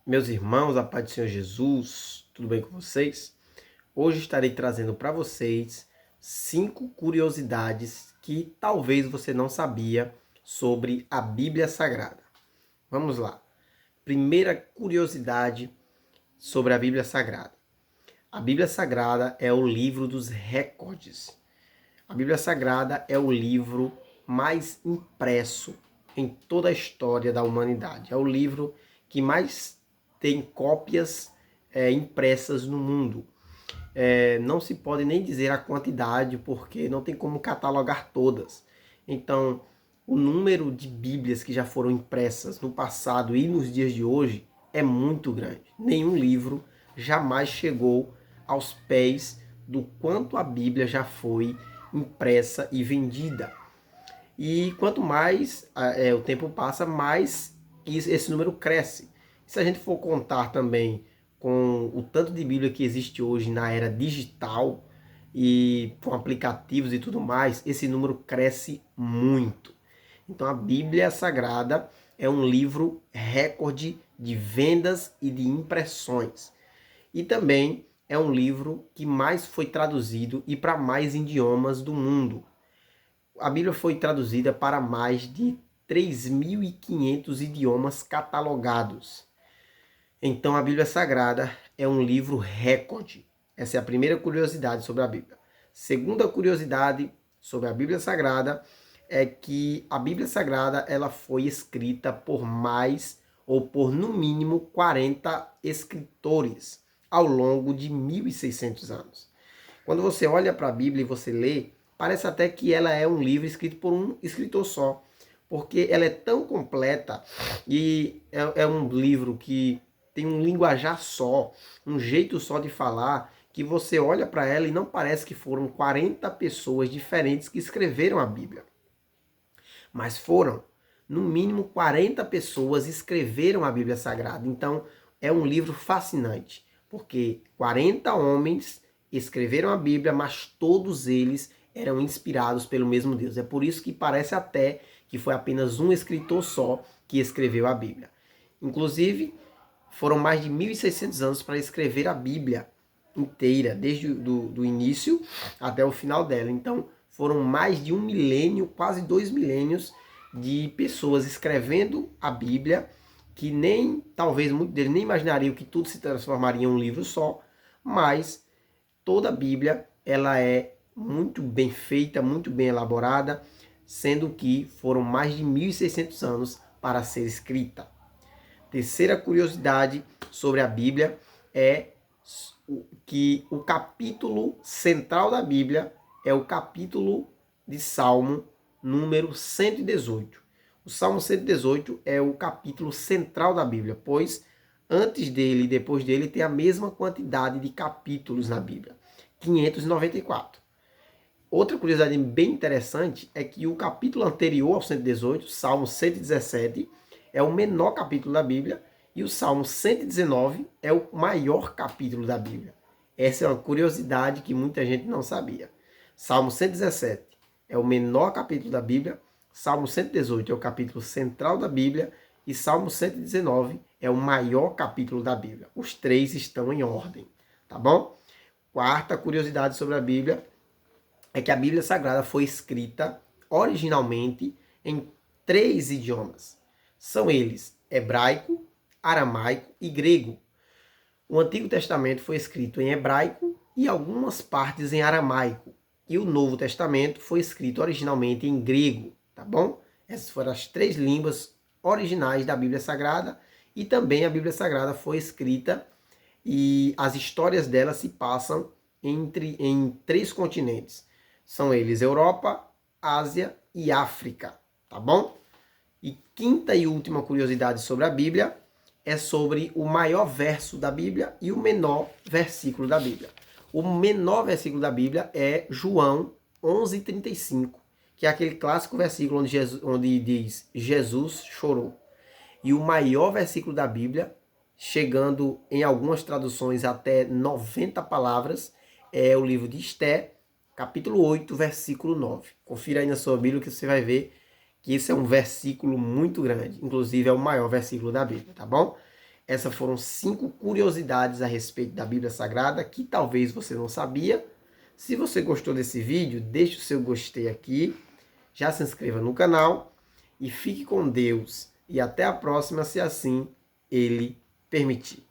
Meus irmãos, a paz do Senhor Jesus, tudo bem com vocês? Hoje estarei trazendo para vocês 5 curiosidades que talvez você não sabia sobre a Bíblia Sagrada. Vamos lá. Primeira curiosidade sobre a Bíblia Sagrada. A Bíblia Sagrada é o livro dos recordes. A Bíblia Sagrada é o livro mais impresso em toda a história da humanidade. É o livro que mais tem cópias impressas no mundo. Não se pode nem dizer a quantidade, porque não tem como catalogar todas. Então, o número de Bíblias que já foram impressas no passado e nos dias de hoje é muito grande. Nenhum livro jamais chegou aos pés do quanto a Bíblia já foi impressa e vendida. E quanto mais o tempo passa, mais esse número cresce. Se a gente for contar também com o tanto de Bíblia que existe hoje na era digital e com aplicativos e tudo mais, esse número cresce muito. Então a Bíblia Sagrada é um livro recorde de vendas e de impressões. E também é um livro que mais foi traduzido e para mais idiomas do mundo. A Bíblia foi traduzida para mais de 3.500 idiomas catalogados. Então a Bíblia Sagrada é um livro recorde. Essa é a primeira curiosidade sobre a Bíblia. Segunda curiosidade sobre a Bíblia Sagrada é que a Bíblia Sagrada ela foi escrita por mais ou por no mínimo 40 escritores ao longo de 1.600 anos. Quando você olha para a Bíblia e você lê, parece até que ela é um livro escrito por um escritor só, porque ela é tão completa e é um livro que tem um linguajar só, um jeito só de falar, que você olha para ela e não parece que foram 40 pessoas diferentes que escreveram a Bíblia. Mas foram, no mínimo, 40 pessoas escreveram a Bíblia Sagrada. Então, é um livro fascinante, porque 40 homens escreveram a Bíblia, mas todos eles eram inspirados pelo mesmo Deus. É por isso que parece até que foi apenas um escritor só que escreveu a Bíblia. Inclusive, foram mais de 1.600 anos para escrever a Bíblia inteira, desde do início até o final dela. Então, foram mais de 1 milênio, quase 2 milênios de pessoas escrevendo a Bíblia, que nem, talvez muitos deles nem imaginariam que tudo se transformaria em um livro só, mas toda a Bíblia, ela é muito bem feita, muito bem elaborada, sendo que foram mais de 1.600 anos para ser escrita. Terceira curiosidade sobre a Bíblia é que o capítulo central da Bíblia é o capítulo de Salmo número 118. O Salmo 118 é o capítulo central da Bíblia, pois antes dele e depois dele tem a mesma quantidade de capítulos na Bíblia, 594. Outra curiosidade bem interessante é que o capítulo anterior ao 118, Salmo 117, é o menor capítulo da Bíblia e o Salmo 119 é o maior capítulo da Bíblia. Essa é uma curiosidade que muita gente não sabia. Salmo 117 é o menor capítulo da Bíblia, Salmo 118 é o capítulo central da Bíblia e Salmo 119 é o maior capítulo da Bíblia. Os três estão em ordem, tá bom? Quarta curiosidade sobre a Bíblia é que a Bíblia Sagrada foi escrita originalmente em 3 idiomas. São eles hebraico, aramaico e grego. O Antigo Testamento foi escrito em hebraico e algumas partes em aramaico. E o Novo Testamento foi escrito originalmente em grego, tá bom? Essas foram as 3 línguas originais da Bíblia Sagrada e também a Bíblia Sagrada foi escrita e as histórias dela se passam em 3 continentes. São eles Europa, Ásia e África, tá bom? E quinta e última curiosidade sobre a Bíblia é sobre o maior verso da Bíblia e o menor versículo da Bíblia. O menor versículo da Bíblia é João 11:35, que é aquele clássico versículo onde diz Jesus chorou. E o maior versículo da Bíblia, chegando em algumas traduções até 90 palavras, é o livro de Esté, capítulo 8, versículo 9. Confira aí na sua Bíblia que você vai ver que esse é um versículo muito grande. Inclusive é o maior versículo da Bíblia, tá bom? Essas foram 5 curiosidades a respeito da Bíblia Sagrada que talvez você não sabia. Se você gostou desse vídeo, deixe o seu gostei aqui, já se inscreva no canal e fique com Deus. E até a próxima, se assim Ele permitir.